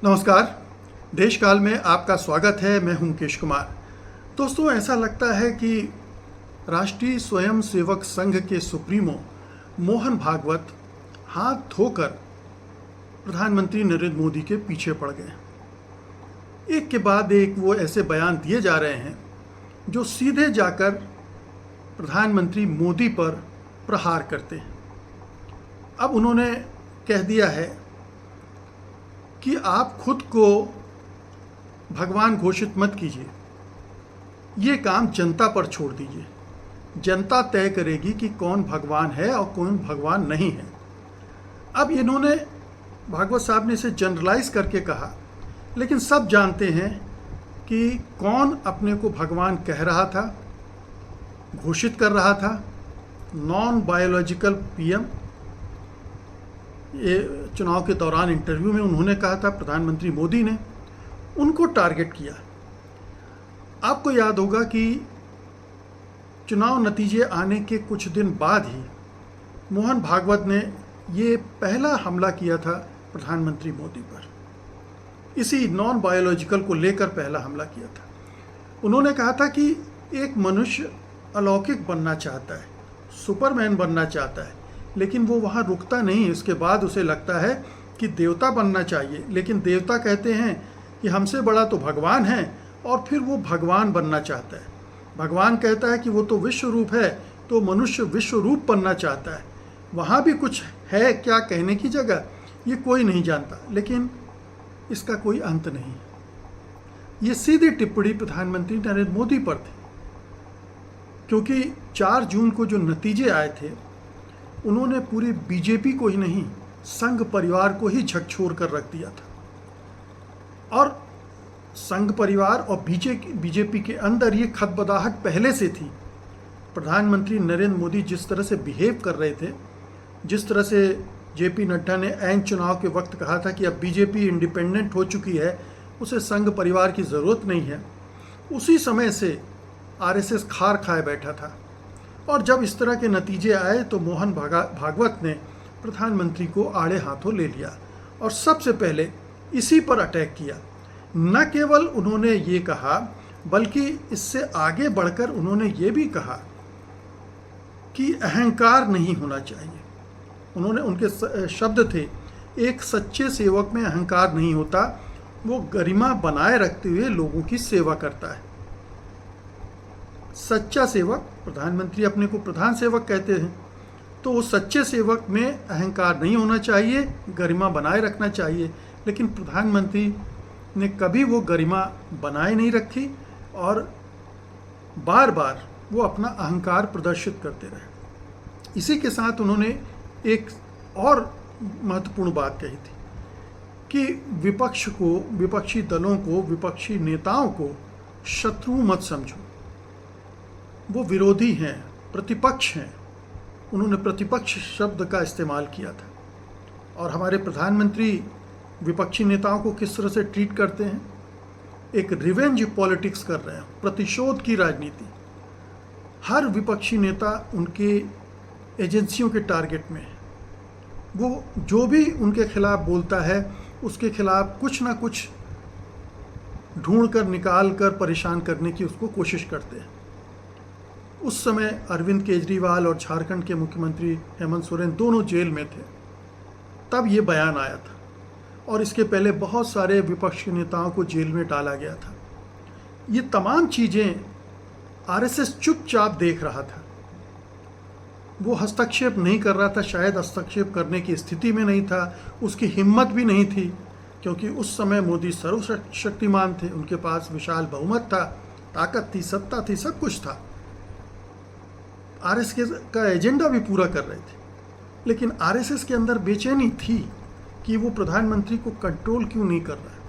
नमस्कार। देशकाल में आपका स्वागत है। मैं हूं मुकेश कुमार। दोस्तों, ऐसा लगता है कि राष्ट्रीय स्वयंसेवक संघ के सुप्रीमो मोहन भागवत हाथ धोकर प्रधानमंत्री नरेंद्र मोदी के पीछे पड़ गए। एक के बाद एक वो ऐसे बयान दिए जा रहे हैं जो सीधे जाकर प्रधानमंत्री मोदी पर प्रहार करते हैं। अब उन्होंने कह दिया है कि आप खुद को भगवान घोषित मत कीजिए, ये काम जनता पर छोड़ दीजिए। जनता तय करेगी कि कौन भगवान है और कौन भगवान नहीं है। अब इन्होंने भागवत साहब ने इसे जनरलाइज करके कहा, लेकिन सब जानते हैं कि कौन अपने को भगवान कह रहा था, घोषित कर रहा था। Non biological PM. ये चुनाव के दौरान इंटरव्यू में उन्होंने कहा था, प्रधानमंत्री मोदी ने उनको टारगेट किया। आपको याद होगा कि चुनाव नतीजे आने के कुछ दिन बाद ही मोहन भागवत ने ये पहला हमला किया था प्रधानमंत्री मोदी पर। इसी नॉन बायोलॉजिकल को लेकर पहला हमला किया था। उन्होंने कहा था कि एक मनुष्य अलौकिक बनना चाहता है, सुपरमैन बनना चाहता है, लेकिन वो वहाँ रुकता नहीं। इसके बाद उसे लगता है कि देवता बनना चाहिए, लेकिन देवता कहते हैं कि हमसे बड़ा तो भगवान है, और फिर वो भगवान बनना चाहता है। भगवान कहता है कि वो तो विश्व रूप है, तो मनुष्य विश्व रूप बनना चाहता है। वहाँ भी कुछ है क्या कहने की जगह, ये कोई नहीं जानता, लेकिन इसका कोई अंत नहीं। ये सीधी टिप्पणी प्रधानमंत्री नरेंद्र मोदी पर थी, क्योंकि 4 जून को जो नतीजे आए थे उन्होंने पूरी बीजेपी को ही नहीं, संघ परिवार को ही झकझोर कर रख दिया था। और संघ परिवार और बीजेपी के अंदर ये खतबदाहट पहले से थी। प्रधानमंत्री नरेंद्र मोदी जिस तरह से बिहेव कर रहे थे, जिस तरह से जेपी नड्डा ने ऐन चुनाव के वक्त कहा था कि अब बीजेपी इंडिपेंडेंट हो चुकी है, उसे संघ परिवार की ज़रूरत नहीं है, उसी समय से आरएसएस खार खाए बैठा था। और जब इस तरह के नतीजे आए तो मोहन भागवत ने प्रधानमंत्री को आड़े हाथों ले लिया और सबसे पहले इसी पर अटैक किया। न केवल उन्होंने ये कहा, बल्कि इससे आगे बढ़कर उन्होंने ये भी कहा कि अहंकार नहीं होना चाहिए। उनके शब्द थे, एक सच्चे सेवक में अहंकार नहीं होता, वो गरिमा बनाए रखते हुए लोगों की सेवा करता है। सच्चा सेवक, प्रधानमंत्री अपने को प्रधान सेवक कहते हैं, तो वो सच्चे सेवक में अहंकार नहीं होना चाहिए, गरिमा बनाए रखना चाहिए। लेकिन प्रधानमंत्री ने कभी वो गरिमा बनाए नहीं रखी और बार बार वो अपना अहंकार प्रदर्शित करते रहे। इसी के साथ उन्होंने एक और महत्वपूर्ण बात कही थी कि विपक्ष को, विपक्षी दलों को, विपक्षी नेताओं को शत्रु मत समझो, वो विरोधी हैं, प्रतिपक्ष हैं। उन्होंने प्रतिपक्ष शब्द का इस्तेमाल किया था। और हमारे प्रधानमंत्री विपक्षी नेताओं को किस तरह से ट्रीट करते हैं, एक रिवेंज पॉलिटिक्स कर रहे हैं, प्रतिशोध की राजनीति। हर विपक्षी नेता उनके एजेंसियों के टारगेट में है। वो जो भी उनके खिलाफ बोलता है, उसके खिलाफ कुछ ना कुछ ढूंढ कर, निकाल कर परेशान करने की उसको कोशिश करते हैं। उस समय अरविंद केजरीवाल और झारखंड के मुख्यमंत्री हेमंत सोरेन दोनों जेल में थे, तब ये बयान आया था। और इसके पहले बहुत सारे विपक्ष के नेताओं को जेल में डाला गया था। ये तमाम चीज़ें आरएसएस चुपचाप देख रहा था। वो हस्तक्षेप नहीं कर रहा था, शायद हस्तक्षेप करने की स्थिति में नहीं था, उसकी हिम्मत भी नहीं थी, क्योंकि उस समय मोदी सर्वशक्तिमान थे, उनके पास विशाल बहुमत था, ताकत थी, सत्ता थी, सब कुछ था। आरएसएस का एजेंडा भी पूरा कर रहे थे। लेकिन आरएसएस के अंदर बेचैनी थी कि वो प्रधानमंत्री को कंट्रोल क्यों नहीं कर रहा है,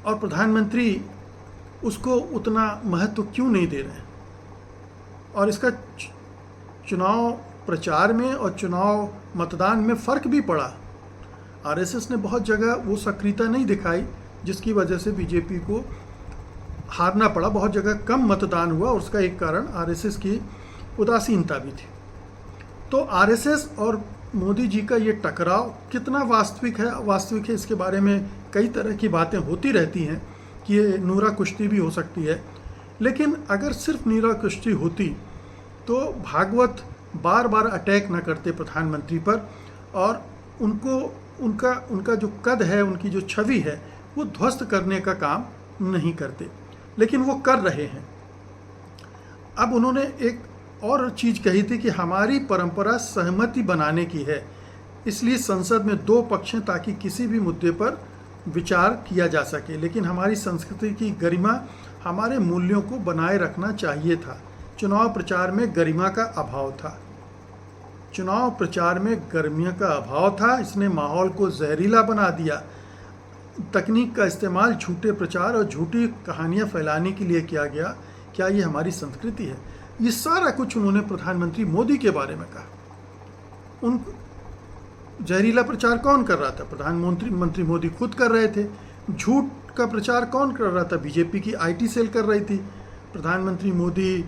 और प्रधानमंत्री उसको उतना महत्व क्यों नहीं दे रहे हैं। और इसका चुनाव प्रचार में और चुनाव मतदान में फ़र्क भी पड़ा। आरएसएस ने बहुत जगह वो सक्रियता नहीं दिखाई, जिसकी वजह से बीजेपी को हारना पड़ा। बहुत जगह कम मतदान हुआ, और उसका एक कारण आरएसएस की उदासीनता भी थी। तो आरएसएस और मोदी जी का ये टकराव कितना वास्तविक है इसके बारे में कई तरह की बातें होती रहती हैं कि ये नूरा कुश्ती भी हो सकती है। लेकिन अगर सिर्फ नूरा कुश्ती होती तो भागवत बार बार अटैक न करते प्रधानमंत्री पर और उनका जो कद है, उनकी जो छवि है, वो ध्वस्त करने का काम नहीं करते। लेकिन वो कर रहे हैं। अब उन्होंने एक और चीज़ कही थी कि हमारी परंपरा सहमति बनाने की है, इसलिए संसद में 2 पक्ष हैं ताकि किसी भी मुद्दे पर विचार किया जा सके। लेकिन हमारी संस्कृति की गरिमा, हमारे मूल्यों को बनाए रखना चाहिए था। चुनाव प्रचार में गरिमा का अभाव था। चुनाव प्रचार में गर्मिया का अभाव था। इसने माहौल को जहरीला बना दिया। तकनीक का इस्तेमाल झूठे प्रचार और झूठी कहानियां फैलाने के लिए किया गया। क्या ये हमारी संस्कृति है? ये सारा कुछ उन्होंने प्रधानमंत्री मोदी के बारे में कहा। उन जहरीला प्रचार कौन कर रहा था? प्रधानमंत्री मोदी खुद कर रहे थे। झूठ का प्रचार कौन कर रहा था? बीजेपी की IT सेल कर रही थी। प्रधानमंत्री मोदी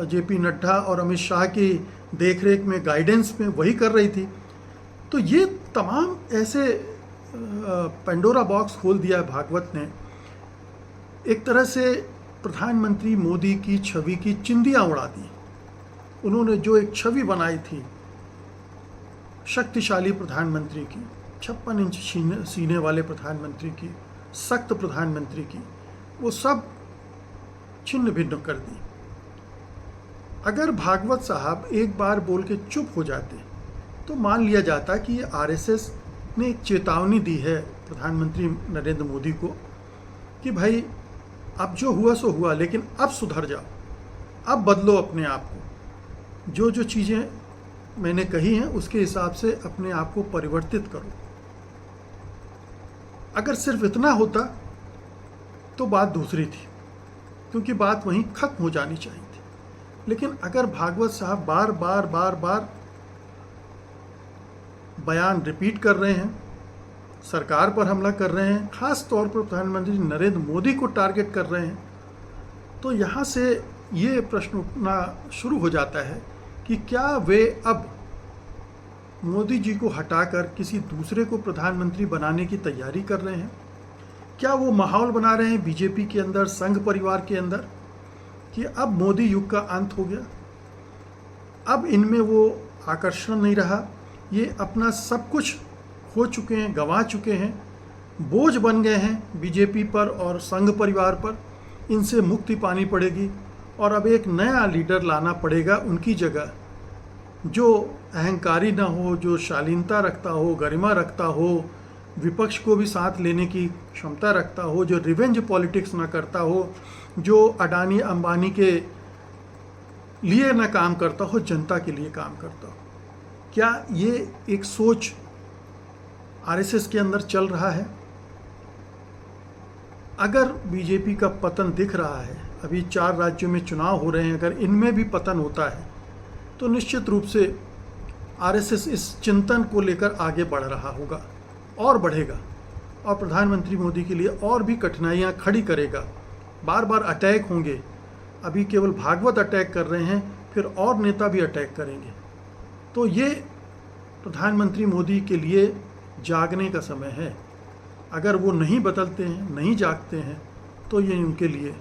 JP नड्डा और अमित शाह की देखरेख में, गाइडेंस में वही कर रही थी। तो ये तमाम ऐसे पेंडोरा बॉक्स खोल दिया है भागवत ने। एक तरह से प्रधानमंत्री मोदी की छवि की चिंदियां उड़ा दी। उन्होंने जो एक छवि बनाई थी शक्तिशाली प्रधानमंत्री की, 56 इंच सीने वाले प्रधानमंत्री की, सख्त प्रधानमंत्री की, वो सब छिन्न भिन्न कर दी। अगर भागवत साहब एक बार बोल के चुप हो जाते तो मान लिया जाता कि ये RSS ने एक चेतावनी दी है प्रधानमंत्री नरेंद्र मोदी को कि भाई अब जो हुआ सो हुआ, लेकिन अब सुधर जाओ, अब बदलो अपने आप को, जो चीज़ें मैंने कही हैं उसके हिसाब से अपने आप को परिवर्तित करो। अगर सिर्फ इतना होता तो बात दूसरी थी, क्योंकि बात वहीं खत्म हो जानी चाहिए थी। लेकिन अगर भागवत साहब बार बार बयान रिपीट कर रहे हैं, सरकार पर हमला कर रहे हैं, खास तौर पर प्रधानमंत्री नरेंद्र मोदी को टारगेट कर रहे हैं, तो यहाँ से ये प्रश्न उठना शुरू हो जाता है कि क्या वे अब मोदी जी को हटाकर किसी दूसरे को प्रधानमंत्री बनाने की तैयारी कर रहे हैं? क्या वो माहौल बना रहे हैं बीजेपी के अंदर, संघ परिवार के अंदर, कि अब मोदी युग का अंत हो गया, अब इनमें वो आकर्षण नहीं रहा, ये अपना सब कुछ खो चुके हैं, गंवा चुके हैं, बोझ बन गए हैं बीजेपी पर और संघ परिवार पर, इनसे मुक्ति पानी पड़ेगी और अब एक नया लीडर लाना पड़ेगा उनकी जगह, जो अहंकारी ना हो, जो शालीनता रखता हो, गरिमा रखता हो, विपक्ष को भी साथ लेने की क्षमता रखता हो, जो रिवेंज पॉलिटिक्स ना करता हो, जो अडानी अंबानी के लिए ना काम करता हो, जनता के लिए काम करता हो। क्या ये एक सोच RSS के अंदर चल रहा है? अगर बीजेपी का पतन दिख रहा है, अभी 4 राज्यों में चुनाव हो रहे हैं, अगर इनमें भी पतन होता है तो निश्चित रूप से RSS इस चिंतन को लेकर आगे बढ़ रहा होगा और बढ़ेगा, और प्रधानमंत्री मोदी के लिए और भी कठिनाइयां खड़ी करेगा। बार बार अटैक होंगे। अभी केवल भागवत अटैक कर रहे हैं, फिर और नेता भी अटैक करेंगे। तो ये प्रधानमंत्री मोदी के लिए जागने का समय है। अगर वो नहीं बदलते हैं, नहीं जागते हैं, तो ये उनके लिए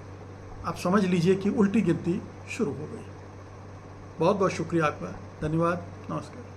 आप समझ लीजिए कि उल्टी गिनती शुरू हो गई। बहुत बहुत शुक्रिया आपका। धन्यवाद। नमस्कार।